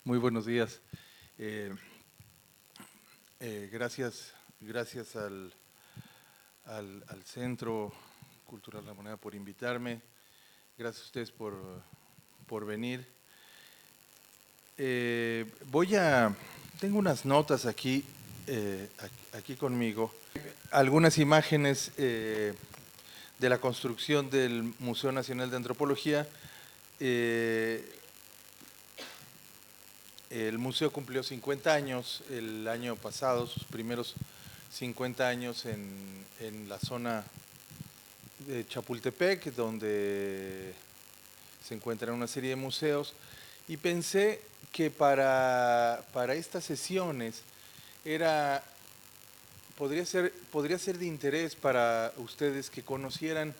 Muy buenos días. Eh, gracias al Centro Cultural La Moneda por invitarme. Gracias a ustedes por venir. Tengo unas notas aquí conmigo. Algunas imágenes de la construcción del Museo Nacional de Antropología. El museo cumplió 50 años el año pasado, sus primeros 50 años en la zona de Chapultepec, donde se encuentran una serie de museos, y pensé que para estas sesiones podría ser de interés para ustedes que conocieran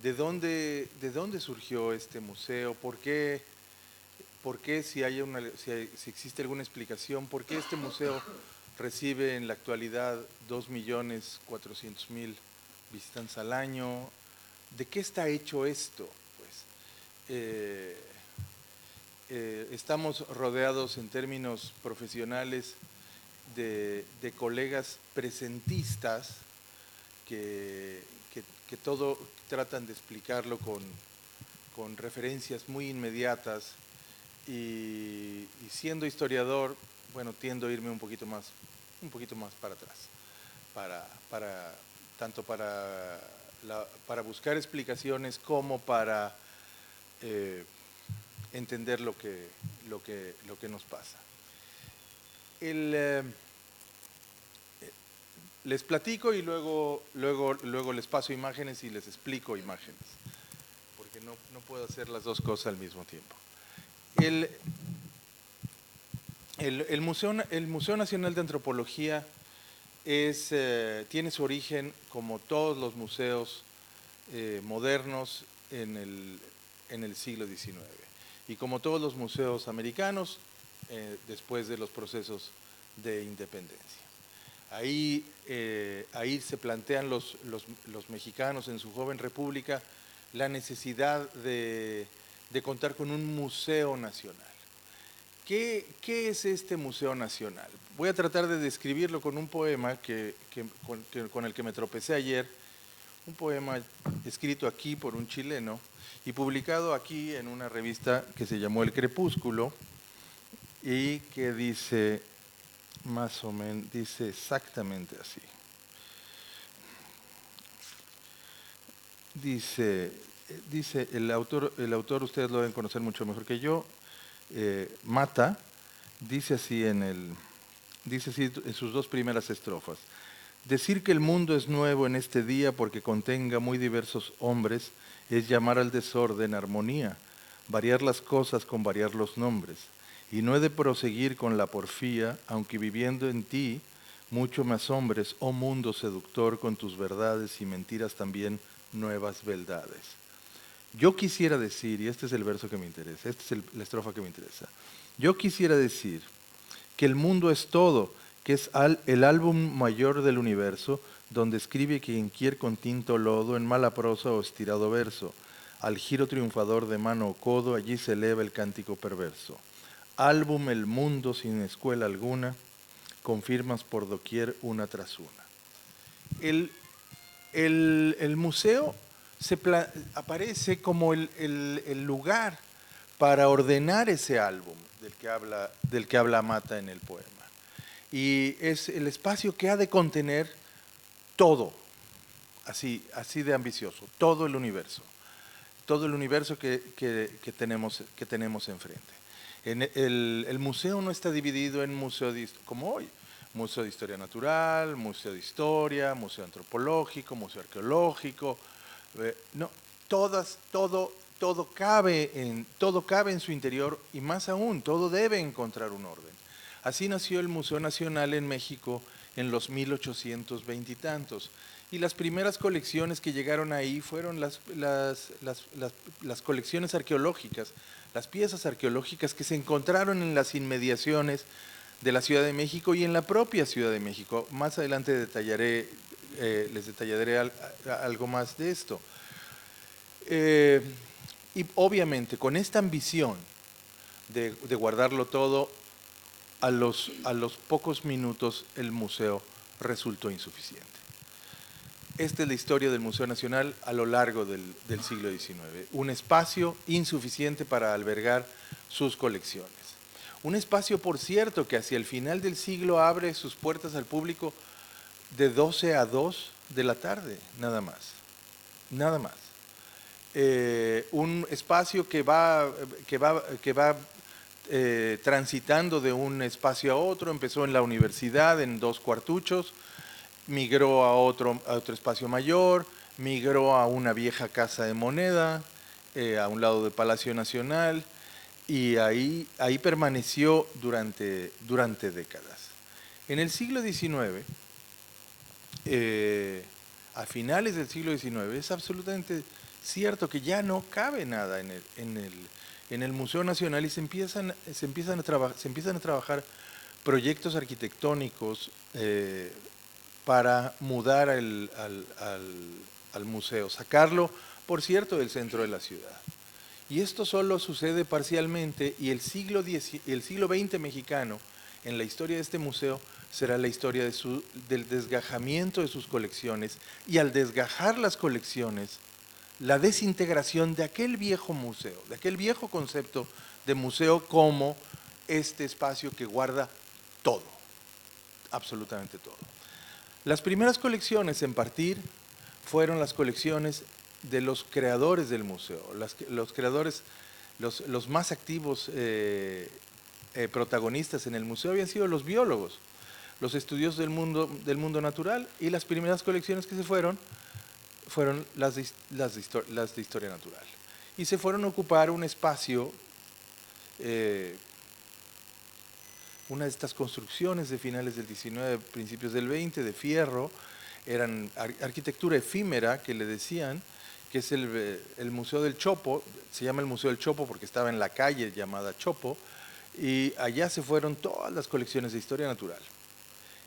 de dónde surgió este museo, por qué si existe alguna explicación, por qué este museo recibe en la actualidad 2.400.000 visitantes al año. ¿De qué está hecho esto? Pues estamos rodeados en términos profesionales de colegas presentistas que, que todo tratan de explicarlo con referencias muy inmediatas y siendo historiador, bueno, tiendo a irme un poquito más para atrás, tanto para buscar explicaciones como para entender lo que nos pasa. Les platico y luego les paso imágenes y les explico imágenes, porque no puedo hacer las dos cosas al mismo tiempo. El Museo Nacional de Antropología tiene su origen, como todos los museos modernos, en el siglo XIX. Y como todos los museos americanos, después de los procesos de independencia. Ahí se plantean los mexicanos en su joven república la necesidad de contar con un museo nacional. ¿Qué es este Museo Nacional? Voy a tratar de describirlo con un poema con el que me tropecé ayer, un poema escrito aquí por un chileno y publicado aquí en una revista que se llamó El Crepúsculo y que dice, más o menos, dice exactamente así. Dice el autor, ustedes lo deben conocer mucho mejor que yo, Mata, dice así en sus dos primeras estrofas: decir que el mundo es nuevo en este día porque contenga muy diversos hombres es llamar al desorden armonía, variar las cosas con variar los nombres, y no he de proseguir con la porfía, aunque viviendo en ti mucho me asombres, oh mundo seductor, con tus verdades y mentiras también nuevas beldades. Yo quisiera decir, y este es el verso que me interesa, esta es la estrofa que me interesa, yo quisiera decir que el mundo es todo, que es el álbum mayor del universo, donde escribe quien quiere con tinto lodo, en mala prosa o estirado verso. Al giro triunfador de mano o codo, allí se eleva el cántico perverso. Álbum el mundo sin escuela alguna, con firmas por doquier una tras una. El museo aparece como el lugar para ordenar ese álbum del que habla Mata en el poema. Y es el espacio que ha de contener todo, así de ambicioso, todo el universo que tenemos enfrente. El museo no está dividido en museos como hoy, Museo de Historia Natural, Museo de Historia, Museo Antropológico, Museo Arqueológico. No, todo cabe en su interior y más aún, todo debe encontrar un orden. Así nació el Museo Nacional en México en los 1820 y tantos. Y las primeras colecciones que llegaron ahí fueron las colecciones arqueológicas, las piezas arqueológicas que se encontraron en las inmediaciones de la Ciudad de México y en la propia Ciudad de México. Más adelante les detallaré algo más de esto. Y obviamente con esta ambición de guardarlo todo, a los pocos minutos el museo resultó insuficiente. Esta es la historia del Museo Nacional a lo largo del siglo XIX. Un espacio insuficiente para albergar sus colecciones. Un espacio, por cierto, que hacia el final del siglo abre sus puertas al público de 12 a 2 de la tarde, nada más. Nada más. Un espacio que va transitando de un espacio a otro, empezó en la universidad en 2 cuartuchos, migró a otro espacio mayor, migró a una vieja casa de moneda, a un lado del Palacio Nacional, y ahí permaneció durante décadas. En el siglo XIX, a finales del siglo XIX, es absolutamente cierto que ya no cabe nada en el Museo Nacional y se empiezan a trabajar proyectos arquitectónicos para mudar al museo, sacarlo, por cierto, del centro de la ciudad. Y esto solo sucede parcialmente, y el siglo XX mexicano, en la historia de este museo, será la historia del desgajamiento de sus colecciones, y al desgajar las colecciones, la desintegración de aquel viejo museo, de aquel viejo concepto de museo como este espacio que guarda todo, absolutamente todo. Las primeras colecciones en partir fueron las colecciones de los creadores del museo, los creadores, los más activos protagonistas en el museo habían sido los biólogos, los estudiosos del mundo natural, y las primeras colecciones que se fueron las de historia natural. Y se fueron a ocupar un espacio, una de estas construcciones de finales del XIX, principios del XX, de fierro, eran arquitectura efímera, que le decían, que es el Museo del Chopo. Se llama el Museo del Chopo porque estaba en la calle llamada Chopo, y allá se fueron todas las colecciones de historia natural,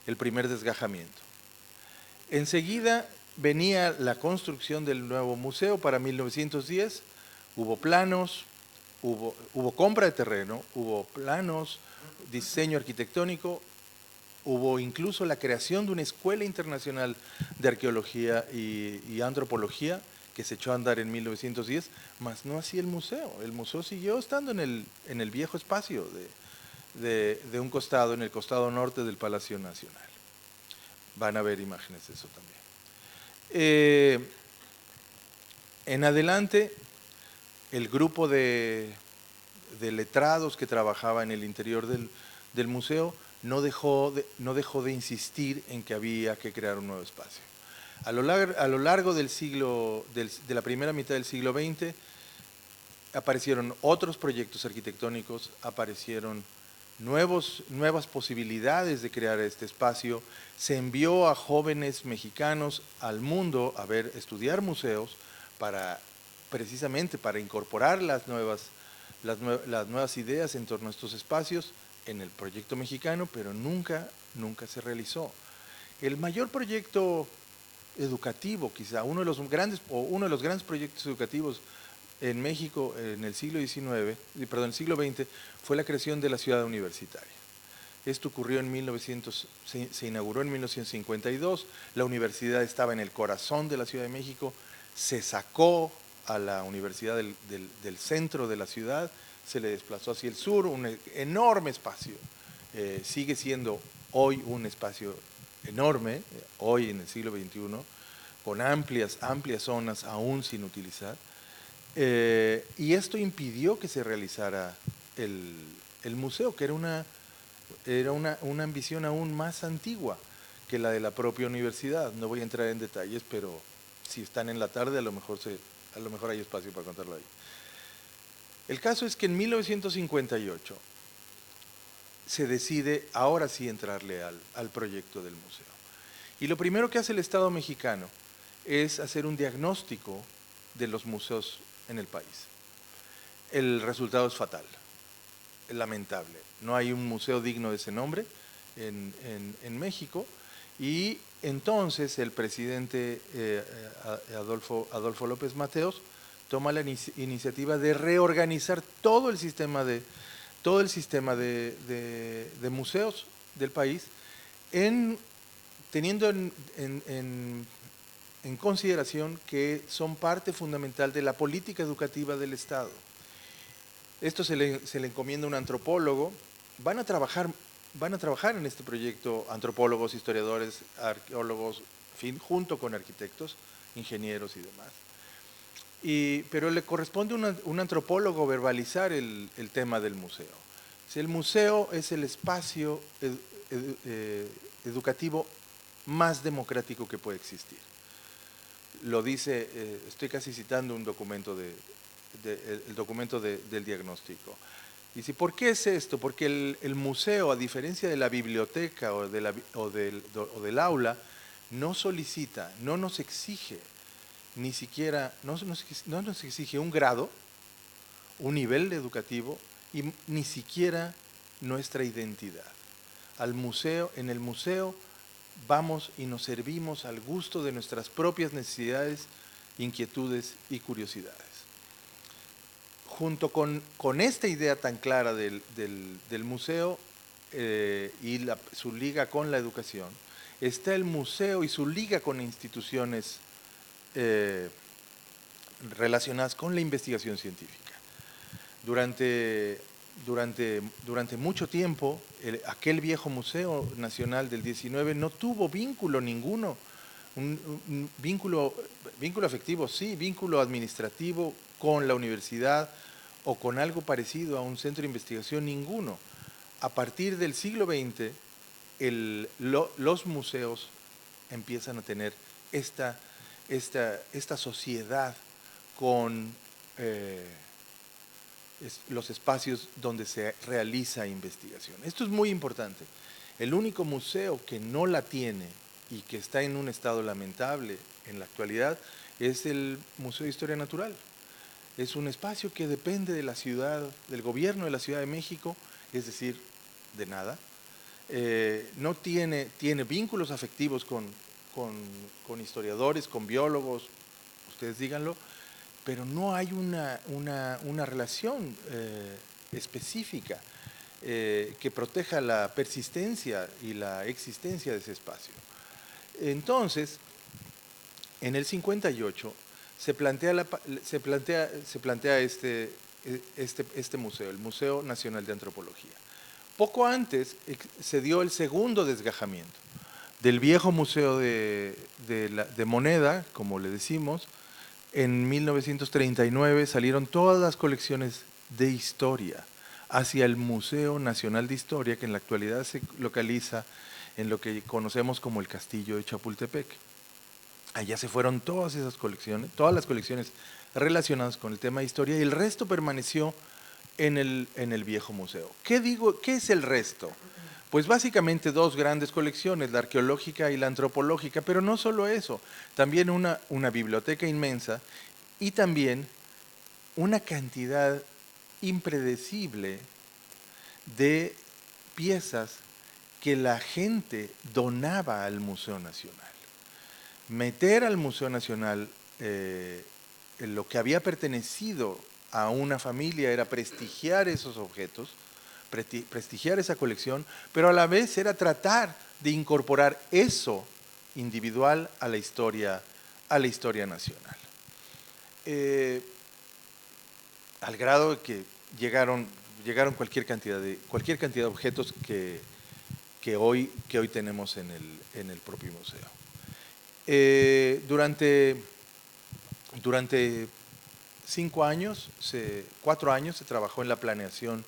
el primer desgajamiento. Enseguida venía la construcción del nuevo museo para 1910, hubo planos, hubo compra de terreno, hubo planos, diseño arquitectónico, hubo incluso la creación de una escuela internacional de arqueología y antropología que se echó a andar en 1910, mas no así el museo. El museo siguió estando en el viejo espacio de un costado, en el costado norte del Palacio Nacional. Van a ver imágenes de eso también. En adelante, el grupo de letrados que trabajaba en el interior del museo no dejó de insistir en que había que crear un nuevo espacio. A lo largo del siglo, de la primera mitad del siglo XX, aparecieron otros proyectos arquitectónicos, aparecieron nuevas posibilidades de crear este espacio. Se envió a jóvenes mexicanos al mundo a estudiar museos precisamente para incorporar las nuevas ideas en torno a estos espacios en el proyecto mexicano, pero nunca se realizó. El mayor proyecto educativo, quizá uno de los grandes proyectos educativos en México en el siglo XX, fue la creación de la ciudad universitaria. Esto ocurrió se inauguró en 1952, la universidad estaba en el corazón de la Ciudad de México, se sacó a la universidad del centro de la ciudad, se le desplazó hacia el sur, un enorme espacio. Sigue siendo hoy un espacio enorme, hoy en el siglo XXI, con amplias zonas aún sin utilizar. Y esto impidió que se realizara el museo, que era una ambición aún más antigua que la de la propia universidad. No voy a entrar en detalles, pero si están en la tarde a lo mejor hay espacio para contarlo ahí. El caso es que en 1958 se decide ahora sí entrarle al proyecto del museo. Y lo primero que hace el Estado mexicano es hacer un diagnóstico de los museos en el país. El resultado es fatal, es lamentable. No hay un museo digno de ese nombre en México, y entonces el presidente Adolfo López Mateos toma la iniciativa de reorganizar todo el sistema de todo el sistema de museos del país, teniendo en consideración que son parte fundamental de la política educativa del Estado. Esto se le encomienda a un antropólogo. Van a trabajar en este proyecto antropólogos, historiadores, arqueólogos, en fin, junto con arquitectos, ingenieros y demás. Pero le corresponde a un antropólogo verbalizar el tema del museo. Si el museo es el espacio educativo más democrático que puede existir. Lo dice, estoy casi citando un documento el documento del diagnóstico. Dice, ¿por qué es esto? Porque el museo, a diferencia de la biblioteca o del aula, no solicita, no nos exige, ni siquiera, no nos exige un grado, un nivel educativo y ni siquiera nuestra identidad. En el museo vamos y nos servimos al gusto de nuestras propias necesidades, inquietudes y curiosidades. Junto con esta idea tan clara del museo y su liga con la educación, está el museo y su liga con instituciones relacionadas con la investigación científica. Durante mucho tiempo, aquel viejo Museo Nacional del 19 no tuvo vínculo ninguno, un vínculo afectivo, sí, vínculo administrativo con la universidad o con algo parecido a un centro de investigación, ninguno. A partir del siglo XX, los museos empiezan a tener esta sociedad con los espacios donde se realiza investigación. Esto es muy importante. El único museo que no la tiene y que está en un estado lamentable en la actualidad es el Museo de Historia Natural. Es un espacio que depende de la ciudad, del gobierno de la Ciudad de México, es decir, de nada. No tiene vínculos afectivos con historiadores, con biólogos, ustedes díganlo, pero no hay una relación específica que proteja la persistencia y la existencia de ese espacio. Entonces, en el 58 se plantea este museo, el Museo Nacional de Antropología. Poco antes se dio el segundo desgajamiento del viejo museo de moneda, como le decimos. En 1939 salieron todas las colecciones de historia hacia el Museo Nacional de Historia, que en la actualidad se localiza en lo que conocemos como el Castillo de Chapultepec. Allá se fueron todas las colecciones relacionadas con el tema de historia, y el resto permaneció en el viejo museo. ¿Qué es el resto? Pues básicamente dos grandes colecciones, la arqueológica y la antropológica, pero no solo eso, también una biblioteca inmensa y también una cantidad impredecible de piezas que la gente donaba al Museo Nacional. Meter al Museo Nacional lo que había pertenecido a una familia era prestigiar esos objetos, prestigiar esa colección, pero a la vez era tratar de incorporar eso individual a la historia nacional. Al grado de que llegaron cualquier cantidad de objetos que hoy tenemos en el propio museo. Durante 4 años se trabajó en la planeación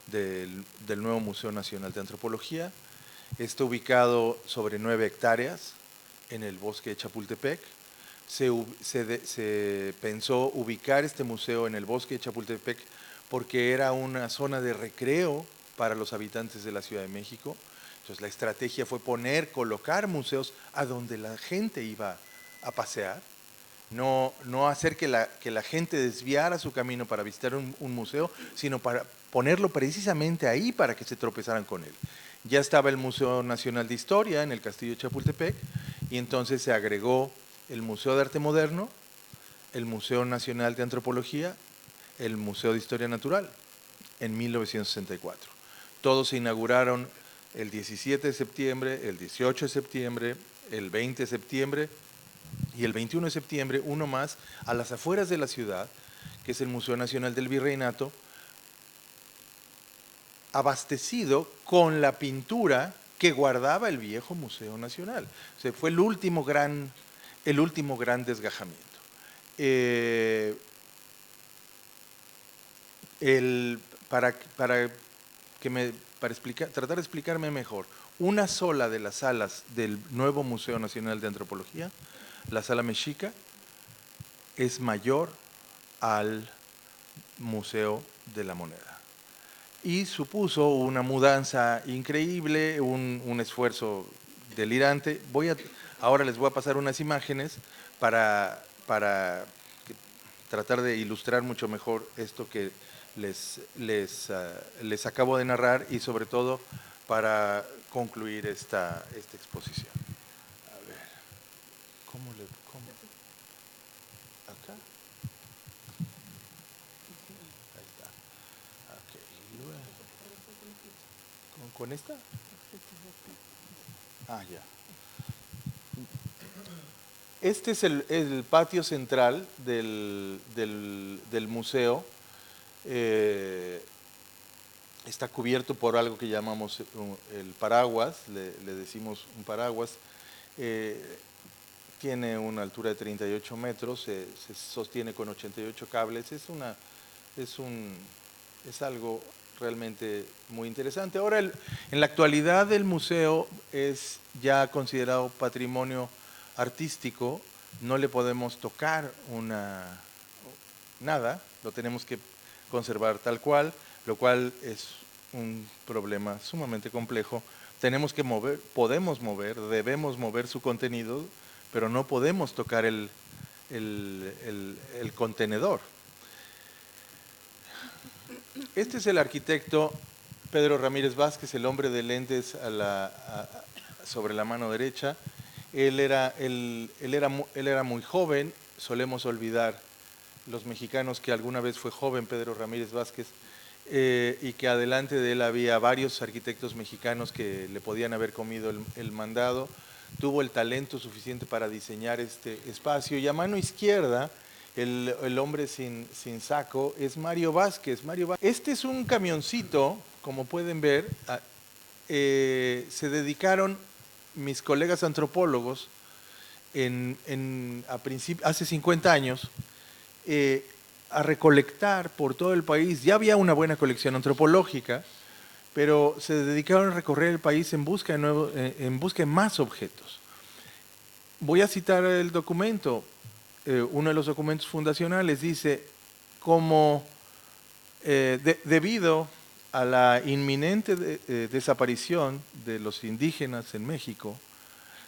del nuevo Museo Nacional de Antropología. Está ubicado sobre 9 hectáreas en el bosque de Chapultepec. Se pensó ubicar este museo en el bosque de Chapultepec porque era una zona de recreo para los habitantes de la Ciudad de México. Entonces la estrategia fue colocar museos a donde la gente iba a pasear, no hacer que la gente desviara su camino para visitar un museo, sino para ponerlo precisamente ahí para que se tropezaran con él. Ya estaba el Museo Nacional de Historia en el Castillo de Chapultepec, y entonces se agregó el Museo de Arte Moderno, el Museo Nacional de Antropología, el Museo de Historia Natural. en 1964. Todos se inauguraron el 17 de septiembre, el 18 de septiembre, el 20 de septiembre y el 21 de septiembre, uno más, a las afueras de la ciudad, que es el Museo Nacional del Virreinato, abastecido con la pintura que guardaba el viejo Museo Nacional. O sea, fue el último gran desgajamiento. Para tratar de explicarme mejor, una sola de las salas del nuevo Museo Nacional de Antropología, la Sala Mexica, es mayor al Museo de la Moneda. Y supuso una mudanza increíble, un esfuerzo delirante. Ahora les voy a pasar unas imágenes para tratar de ilustrar mucho mejor esto que les acabo de narrar y sobre todo para concluir esta exposición. A ver, ¿cómo? ¿Acá? Ahí está. Ok, y luego, ¿con esta? Ah, ya. Este es el patio central del museo. Está cubierto por algo que llamamos el paraguas, le decimos un paraguas. Tiene una altura de 38 metros, se sostiene con 88 cables. Es algo realmente muy interesante. Ahora, en la actualidad el museo es ya considerado patrimonio artístico, no le podemos tocar nada, lo tenemos que conservar tal cual, lo cual es un problema sumamente complejo. Podemos mover, debemos mover su contenido, pero no podemos tocar el contenedor. Este es el arquitecto Pedro Ramírez Vázquez, el hombre de lentes sobre la mano derecha. Él era muy joven, solemos olvidar los mexicanos que alguna vez fue joven Pedro Ramírez Vázquez, y que adelante de él había varios arquitectos mexicanos que le podían haber comido el mandado. Tuvo el talento suficiente para diseñar este espacio. Y a mano izquierda, el hombre sin saco es Mario Vázquez. Este es un camioncito, como pueden ver. Se dedicaron mis colegas antropólogos hace 50 años a recolectar por todo el país. Ya había una buena colección antropológica, pero se dedicaron a recorrer el país en busca de más objetos. Voy a citar el documento. Uno de los documentos fundacionales dice como debido a la inminente desaparición de los indígenas en México,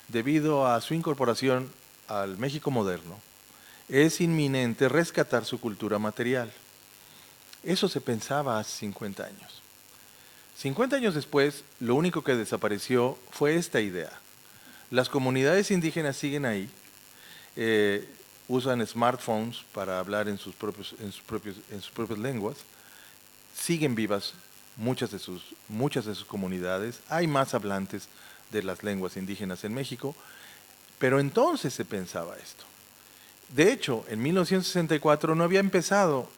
debido a su incorporación al México moderno, es inminente rescatar su cultura material. Eso se pensaba hace 50 años. 50 años después, lo único que desapareció fue esta idea. Las comunidades indígenas siguen ahí, usan smartphones para hablar en sus propias lenguas, siguen vivas muchas de sus comunidades, hay más hablantes de las lenguas indígenas en México, pero entonces se pensaba esto. De hecho, en 1964 no había empezado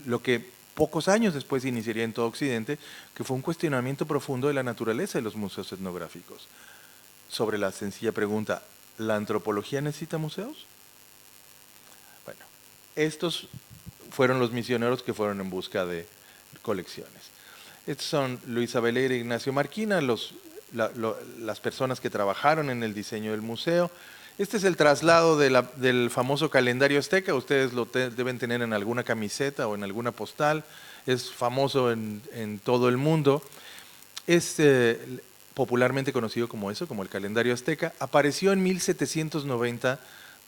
lo que pocos años después iniciaría en todo Occidente, que fue un cuestionamiento profundo de la naturaleza de los museos etnográficos. Sobre la sencilla pregunta, ¿la antropología necesita museos? Bueno, estos fueron los misioneros que fueron en busca de colecciones. Estos son Luis Abelera e Ignacio Marquina, las personas que trabajaron en el diseño del museo. Este es el traslado del famoso calendario azteca, ustedes lo deben tener en alguna camiseta o en alguna postal, es famoso en todo el mundo. Es popularmente conocido como eso, como el calendario azteca. Apareció en 1790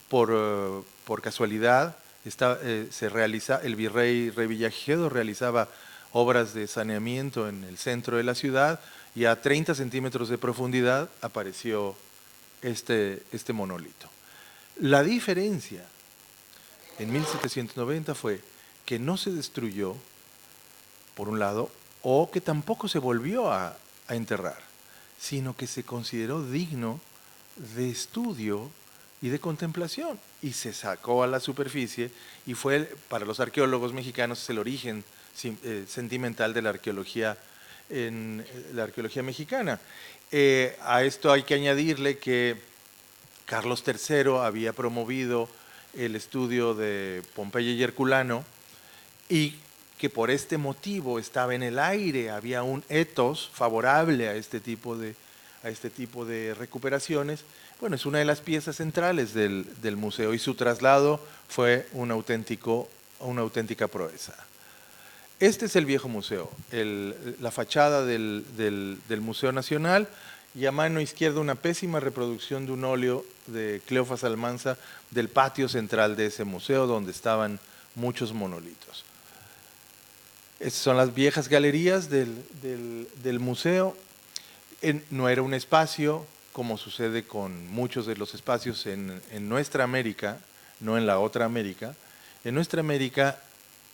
por casualidad. El virrey Revillagigedo realizaba obras de saneamiento en el centro de la ciudad y a 30 centímetros de profundidad apareció este monolito. La diferencia en 1790 fue que no se destruyó por un lado, o que tampoco se volvió a enterrar, sino que se consideró digno de estudio y de contemplación, y se sacó a la superficie, y fue, para los arqueólogos mexicanos, el origen sentimental de la arqueología, la arqueología mexicana. A esto hay que añadirle que Carlos III había promovido el estudio de Pompeya y Herculano, y que por este motivo estaba en el aire, había un ethos favorable a este tipo de recuperaciones. Bueno, es una de las piezas centrales del museo, y su traslado fue una auténtica proeza. Este es el viejo museo, la fachada del Museo Nacional, y a mano izquierda una pésima reproducción de un óleo de Cleofas Almanza del patio central de ese museo, donde estaban muchos monolitos. Estas son las viejas galerías del museo. No era un espacio, como sucede con muchos de los espacios en nuestra América, no en la otra América. En nuestra América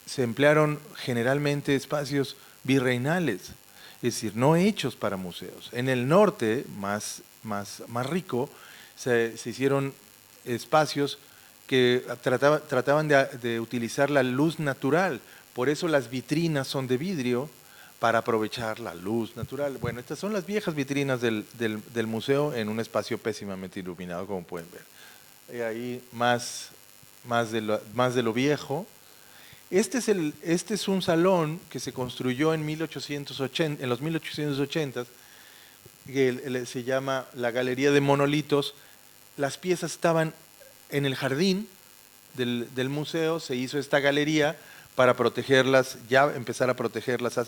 se emplearon generalmente espacios virreinales, es decir, no hechos para museos. En el norte, más rico, se hicieron espacios que trataban de utilizar la luz natural. Por eso las vitrinas son de vidrio, para aprovechar la luz natural. Bueno, estas son las viejas vitrinas del museo en un espacio pésimamente iluminado, como pueden ver. Y ahí más de lo viejo. Este es un salón que se construyó en los 1880, que se llama la Galería de Monolitos. Las piezas estaban en el jardín del museo, se hizo esta galería para protegerlas, ya empezar a protegerlas.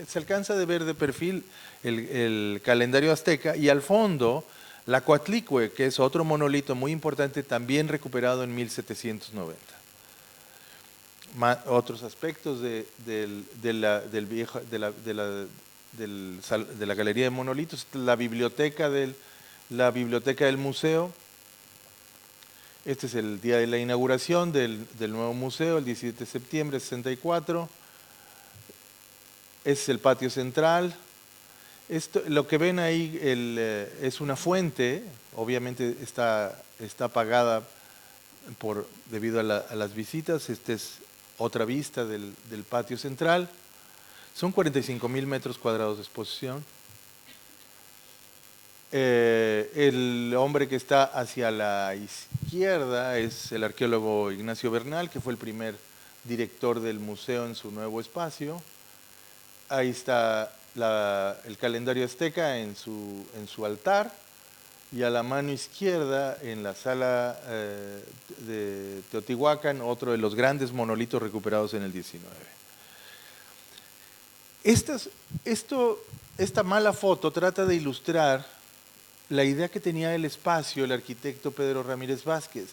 Se alcanza de ver de perfil el calendario azteca, y al fondo la Coatlicue, que es otro monolito muy importante, también recuperado en 1790. Otros aspectos de la galería de monolitos, la biblioteca del museo. Este es el día de la inauguración del nuevo museo, el 17 de septiembre de 64. Este es el patio central. Lo que ven ahí es una fuente, obviamente está apagada debido a las visitas. Esta es otra vista del patio central. Son 45,000 metros cuadrados de exposición. El hombre que está hacia la izquierda es el arqueólogo Ignacio Bernal, que fue el primer director del museo en su nuevo espacio. Ahí está el calendario azteca en su altar, y a la mano izquierda, en la sala de Teotihuacán, otro de los grandes monolitos recuperados en el 19. Esta mala foto trata de ilustrar la idea que tenía el espacio el arquitecto Pedro Ramírez Vázquez.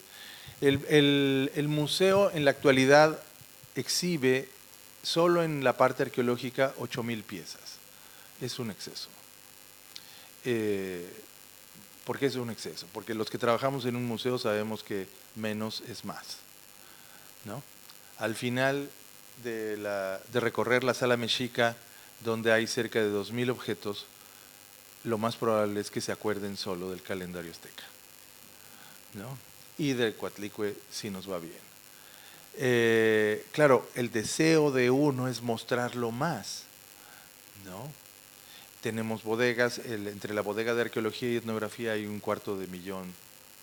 El museo en la actualidad exhibe solo en la parte arqueológica 8,000 piezas. Es un exceso. ¿Por qué es un exceso? Porque los que trabajamos en un museo sabemos que menos es más, ¿no? Al final de recorrer la sala mexica, donde hay cerca de 2,000 objetos, lo más probable es que se acuerden solo del calendario azteca, ¿no? Y del Coatlicue si nos va bien. Claro, el deseo de uno es mostrarlo más, ¿no? Tenemos bodegas, entre la bodega de arqueología y etnografía hay 250,000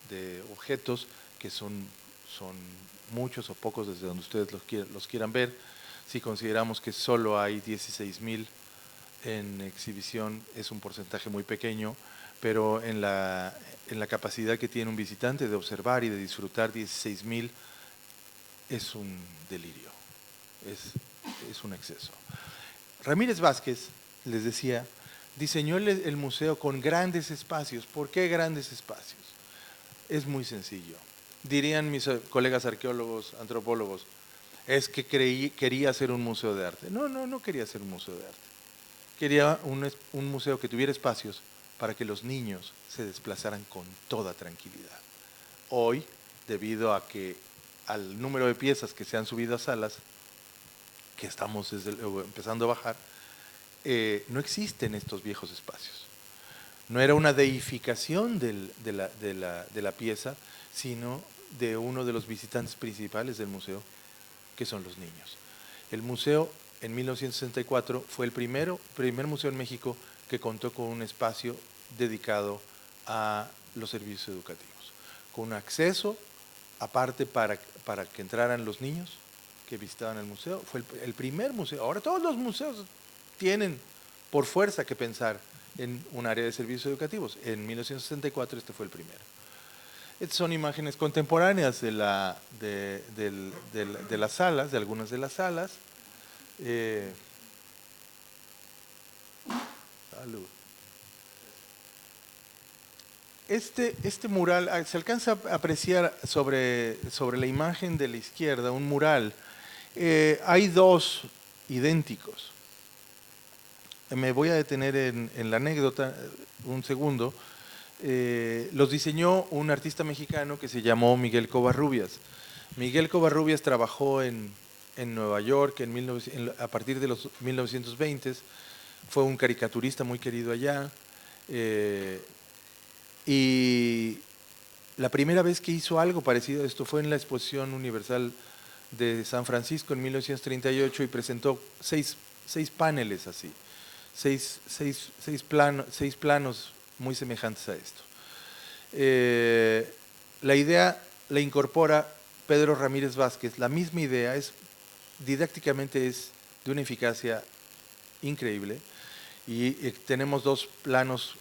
de objetos, que son muchos o pocos desde donde ustedes los quieran ver. Si consideramos que solo hay 16,000 en exhibición, es un porcentaje muy pequeño, pero en la capacidad que tiene un visitante de observar y de disfrutar 16,000, es un delirio, es un exceso. Ramírez Vázquez, les decía, diseñó el museo con grandes espacios. ¿Por qué grandes espacios? Es muy sencillo. Dirían mis colegas arqueólogos, antropólogos, es que quería hacer un museo de arte. No quería hacer un museo de arte. Quería un museo que tuviera espacios para que los niños se desplazaran con toda tranquilidad. Hoy, debido al número de piezas que se han subido a salas, que estamos desde luego empezando a bajar, no existen estos viejos espacios. No era una deificación de la pieza, sino de uno de los visitantes principales del museo, que son los niños. El museo en 1964 fue el primer museo en México que contó con un espacio dedicado a los servicios educativos, con un acceso aparte para que entraran los niños que visitaban el museo. Fue el primer museo. Ahora todos los museos tienen por fuerza que pensar en un área de servicios educativos. En 1964 este fue el primero. Estas son imágenes contemporáneas de las salas, de algunas de las salas. Salud. Este mural, se alcanza a apreciar sobre la imagen de la izquierda, un mural. Hay dos idénticos. Me voy a detener en la anécdota un segundo. Los diseñó un artista mexicano que se llamó Miguel Covarrubias. Miguel Covarrubias trabajó en Nueva York a partir de los 1920s. Fue un caricaturista muy querido allá. Y la primera vez que hizo algo parecido a esto fue en la Exposición Universal de San Francisco en 1938 y presentó seis paneles así, seis planos muy semejantes a esto. La idea la incorpora Pedro Ramírez Vázquez. La misma idea didácticamente es de una eficacia increíble y tenemos dos planos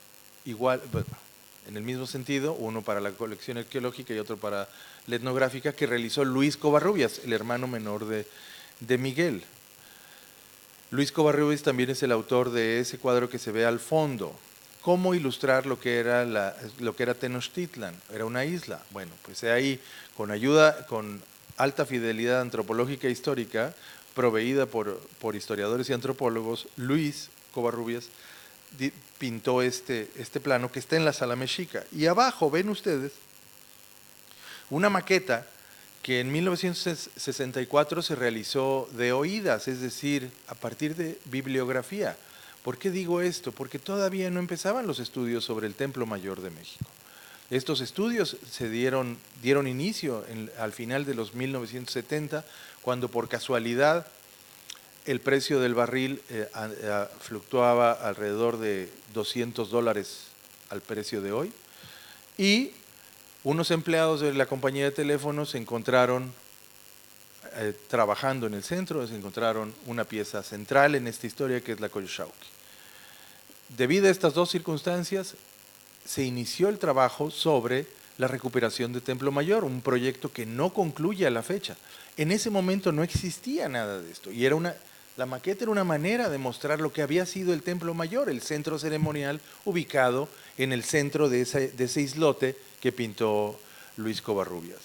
igual, bueno, en el mismo sentido, uno para la colección arqueológica y otro para la etnográfica, que realizó Luis Covarrubias, el hermano menor de Miguel. Luis Covarrubias también es el autor de ese cuadro que se ve al fondo. ¿Cómo ilustrar lo que era Tenochtitlan? Era una isla. Bueno, pues ahí, con alta fidelidad antropológica e histórica, proveída por historiadores y antropólogos, Luis Covarrubias pintó este plano que está en la Sala Mexica. Y abajo ven ustedes una maqueta que en 1964 se realizó de oídas, es decir, a partir de bibliografía. ¿Por qué digo esto? Porque todavía no empezaban los estudios sobre el Templo Mayor de México. Estos estudios se dieron inicio al final de los 1970, cuando por casualidad el precio del barril fluctuaba alrededor de $200 al precio de hoy, y unos empleados de la compañía de teléfonos se encontraron trabajando en el centro, se encontraron una pieza central en esta historia que es la Coyolxauhqui. Debido a estas dos circunstancias, se inició el trabajo sobre la recuperación de Templo Mayor, un proyecto que no concluye a la fecha. En ese momento no existía nada de esto y la maqueta era una manera de mostrar lo que había sido el Templo Mayor, el centro ceremonial ubicado en el centro de ese islote que pintó Luis Covarrubias.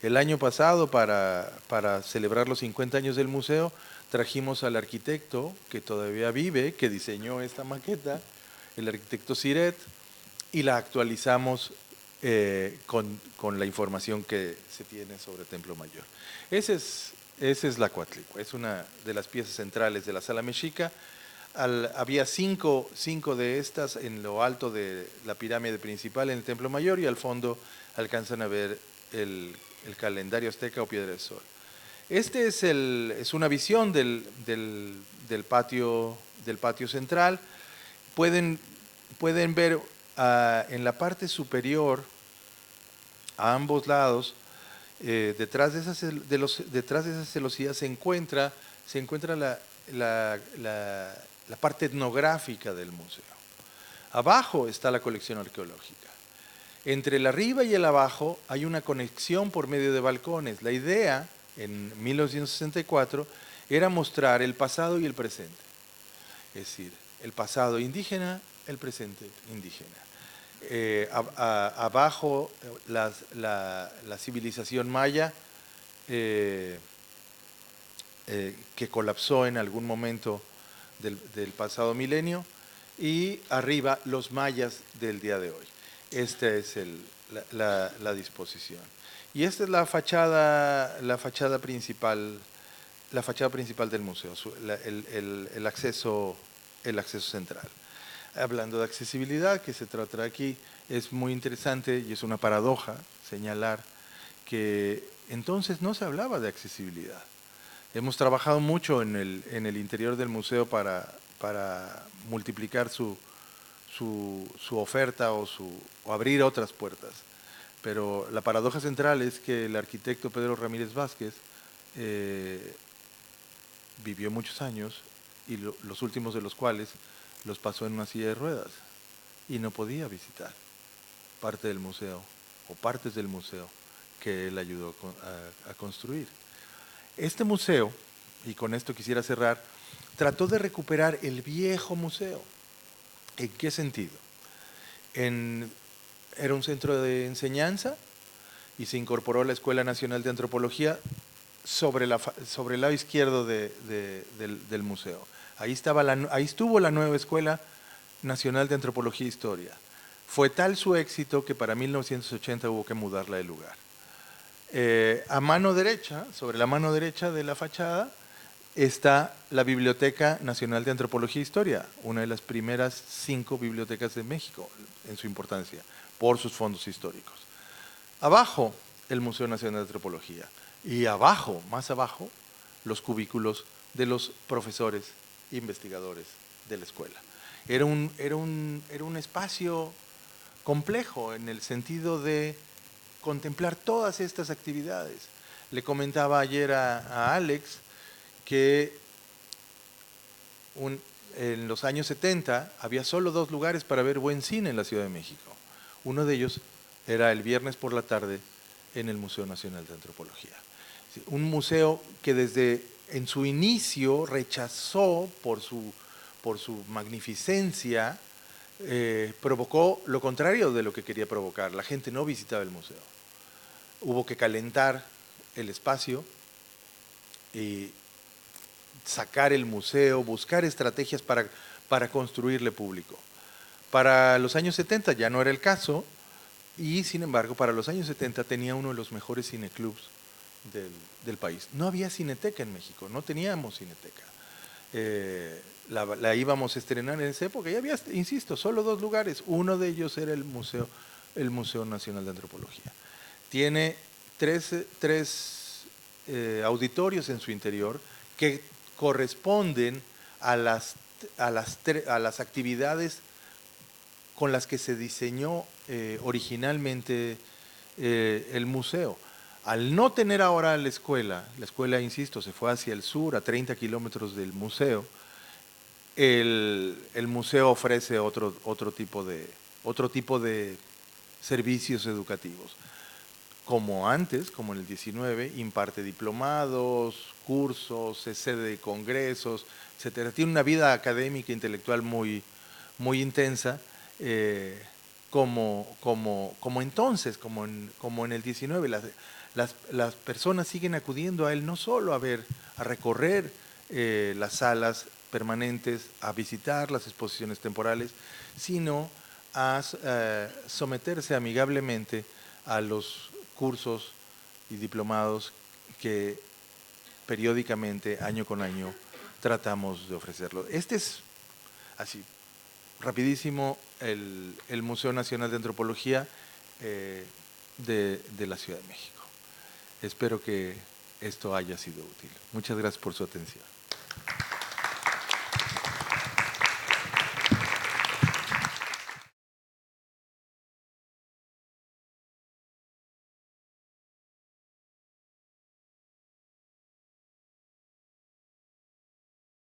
El año pasado, para celebrar los 50 años del museo, trajimos al arquitecto que todavía vive, que diseñó esta maqueta, el arquitecto Siret, y la actualizamos con la información que se tiene sobre Templo Mayor. Esa es la Coatlicue, es una de las piezas centrales de la Sala Mexica. Había cinco de estas en lo alto de la pirámide principal en el Templo Mayor, y al fondo alcanzan a ver el calendario azteca o Piedra del Sol. Este es una visión del patio central. Pueden ver en la parte superior, a ambos lados, detrás de esas celosías se encuentra la parte etnográfica del museo. Abajo está la colección arqueológica. Entre el arriba y el abajo hay una conexión por medio de balcones. La idea, en 1964, era mostrar el pasado y el presente. Es decir, el pasado indígena, el presente indígena. Abajo la civilización maya, que colapsó en algún momento del pasado milenio, y arriba los mayas del día de hoy. Esta es la disposición. Y esta es la fachada principal la fachada principal del museo, el acceso central. Hablando de accesibilidad, que se trata aquí, es muy interesante y es una paradoja señalar que entonces no se hablaba de accesibilidad. Hemos trabajado mucho en el interior del museo para multiplicar su oferta o abrir otras puertas. Pero la paradoja central es que el arquitecto Pedro Ramírez Vázquez vivió muchos años y los últimos de los cuales los pasó en una silla de ruedas y no podía visitar parte del museo o partes del museo que él ayudó a construir. Este museo, y con esto quisiera cerrar, trató de recuperar el viejo museo. ¿En qué sentido? Era un centro de enseñanza y se incorporó a la Escuela Nacional de Antropología sobre el lado izquierdo del museo. Ahí estuvo la nueva Escuela Nacional de Antropología e Historia. Fue tal su éxito que para 1980 hubo que mudarla de lugar. A mano derecha, sobre la mano derecha de la fachada, está la Biblioteca Nacional de Antropología e Historia, una de las primeras 5 bibliotecas de México en su importancia, por sus fondos históricos. Abajo, el Museo Nacional de Antropología. Y abajo, más abajo, los cubículos de los profesores e investigadores de la escuela. Era un espacio complejo en el sentido de contemplar todas estas actividades. Le comentaba ayer a Alex que en los años 70 había solo 2 lugares para ver buen cine en la Ciudad de México. Uno de ellos era el viernes por la tarde en el Museo Nacional de Antropología. Un museo que desde en su inicio rechazó por su magnificencia, provocó lo contrario de lo que quería provocar. La gente no visitaba el museo. Hubo que calentar el espacio y sacar el museo, buscar estrategias para construirle público. Para los años 70 ya no era el caso y, sin embargo, para los años 70 tenía uno de los mejores cineclubs del país. No había cineteca en México, no teníamos cineteca. La íbamos a estrenar en esa época y había, insisto, solo 2 lugares. Uno de ellos era el Museo Nacional de Antropología. Tiene tres auditorios en su interior que corresponden a las actividades con las que se diseñó originalmente el museo. Al no tener ahora la escuela, insisto, se fue hacia el sur, a 30 kilómetros del museo, el museo ofrece otro tipo de servicios educativos. Como antes, como en el 19, imparte diplomados, cursos, es sede de congresos, etc. Tiene una vida académica e intelectual muy intensa, como entonces, como en el 19. Las personas siguen acudiendo a él no solo a recorrer las salas permanentes, a visitar las exposiciones temporales, sino a someterse amigablemente a los cursos y diplomados que periódicamente, año con año, tratamos de ofrecerlo. Este es, así, rapidísimo, el Museo Nacional de Antropología de la Ciudad de México. Espero que esto haya sido útil. Muchas gracias por su atención.